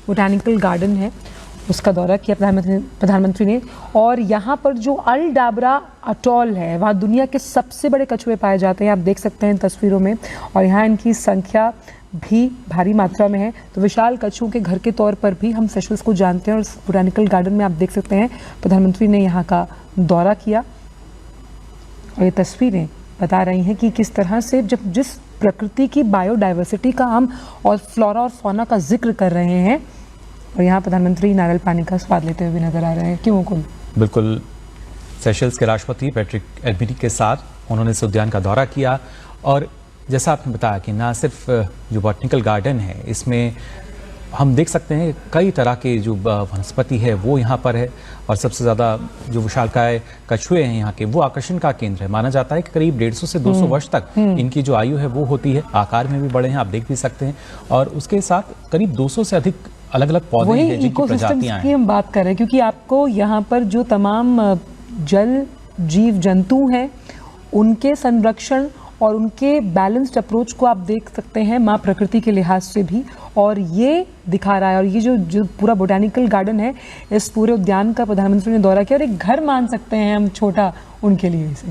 Botanical garden है उसका दौरा किया प्रधानमंत्री ने। और यहाँ पर जो अल डाबरा अटॉल है वहाँ दुनिया के सबसे बड़े कछुए पाए जाते हैं, आप देख सकते हैं इन तस्वीरों में, और यहाँ इनकी संख्या भी भारी मात्रा में है। तो विशाल कछुओं के घर के तौर पर भी हम सेशल्स को जानते हैं। और बोटानिकल गार्डन में आप देख सकते हैं प्रधानमंत्री ने यहाँ का दौरा किया और ये तस्वीरें बता रही हैं कि किस तरह से जिस प्रकृति की बायोडाइवर्सिटी का हम और फ्लोरा और फौना का जिक्र कर रहे हैं, और यहाँ प्रधानमंत्री नारियल पानी का स्वाद लेते हुए भी नजर आ रहे हैं। क्यों मुकुल? बिल्कुल, सेशल्स के राष्ट्रपति पैट्रिक एल्बनी के साथ उन्होंने इस उद्यान का दौरा किया। और जैसा आपने बताया कि ना सिर्फ जो बॉटनिकल गार्डन है, इसमें हम देख सकते हैं कई तरह के जो वनस्पति है वो यहाँ पर है, और सबसे ज़्यादा जो विशालकाय कछुए हैं यहाँ के वो आकर्षण का केंद्र है। माना जाता है कि करीब 150 से 200 वर्ष तक इनकी जो आयु है वो होती है। आकार में भी बड़े हैं, आप देख भी सकते हैं। और उसके साथ करीब 200 से अधिक अलग अलग पौधे हैं जिनकी प्रजातियां हैं। हम बात कर रहे हैं क्योंकि आपको यहाँ पर जो तमाम जल जीव जंतु हैं उनके संरक्षण और उनके बैलेंस्ड अप्रोच को आप देख सकते हैं माँ प्रकृति के लिहाज से भी, और ये दिखा रहा है। और ये जो पूरा बोटानिकल गार्डन है, इस पूरे उद्यान का प्रधानमंत्री ने दौरा किया और एक घर मान सकते हैं हम छोटा उनके लिए इसे।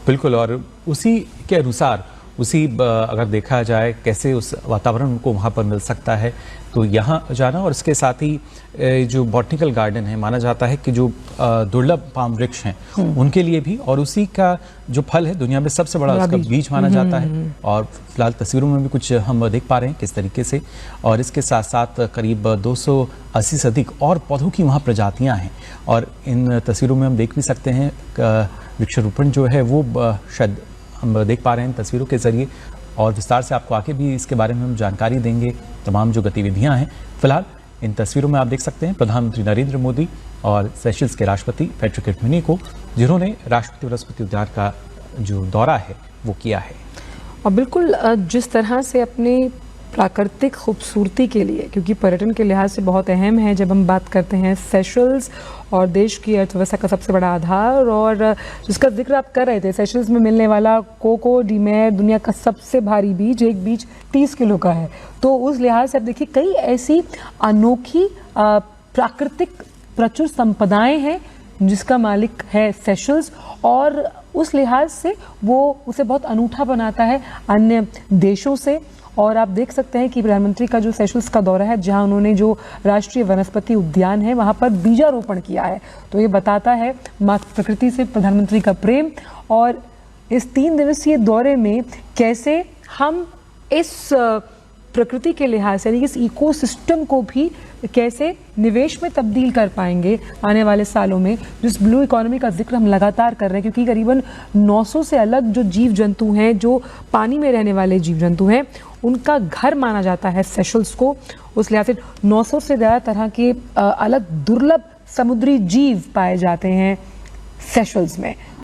बिल्कुल, और उसी के अनुसार अगर देखा जाए कैसे उस वातावरण को वहाँ पर मिल सकता है, तो यहाँ जाना। और इसके साथ ही जो बॉटनिकल गार्डन है, माना जाता है कि जो दुर्लभ पाम वृक्ष हैं उनके लिए भी, और उसी का जो फल है दुनिया में सबसे बड़ा उसका बीज माना जाता है। और फिलहाल तस्वीरों में भी कुछ हम देख पा रहे हैं किस तरीके से। और इसके साथ साथ करीब 280 से अधिक और पौधों की वहाँ प्रजातियाँ हैं। और इन तस्वीरों में हम देख भी सकते हैं वृक्षारोपण जो है वो शायद हम देख पा रहे हैं तस्वीरों के जरिए। और विस्तार से आपको आगे भी इसके बारे में हम जानकारी देंगे, तमाम जो गतिविधियां हैं। फिलहाल इन तस्वीरों में आप देख सकते हैं प्रधानमंत्री नरेंद्र मोदी और सेशल्स के राष्ट्रपति पैट्रिक एल्बनी को, जिन्होंने राष्ट्रपति वनस्पति उद्यान का जो दौरा है वो किया है। और बिल्कुल जिस तरह से अपनी प्राकृतिक खूबसूरती के लिए, क्योंकि पर्यटन के लिहाज से बहुत अहम है जब हम बात करते हैं सेशल्स और देश की अर्थव्यवस्था का सबसे बड़ा आधार, और जिसका जिक्र आप कर रहे थे, सेशल्स में मिलने वाला कोको डीमेर दुनिया का सबसे भारी बीज, एक बीज 30 किलो का है। तो उस लिहाज से आप देखिए कई ऐसी अनोखी प्राकृतिक प्रचुर संपदाएं हैं जिसका मालिक है सेशल्स, और उस लिहाज से वो उसे बहुत अनूठा बनाता है अन्य देशों से। और आप देख सकते हैं कि प्रधानमंत्री का जो सेशल्स का दौरा है, जहां उन्होंने जो राष्ट्रीय वनस्पति उद्यान है वहां पर बीजारोपण किया है, तो ये बताता है माँ प्रकृति से प्रधानमंत्री का प्रेम। और इस 3 दिवसीय दौरे में कैसे हम इस प्रकृति के लिहाज से, यानी इस इकोसिस्टम को भी कैसे निवेश में तब्दील कर पाएंगे आने वाले सालों में, जिस ब्लू इकोनॉमी का जिक्र हम लगातार कर रहे हैं। क्योंकि करीबन 900 से अलग जो जीव जंतु हैं, जो पानी में रहने वाले जीव जंतु हैं, उनका घर माना जाता है सेशल्स को। उस लिहाज से 900 से ज़्यादा तरह के अलग दुर्लभ समुद्री जीव पाए जाते हैं सेशल्स में।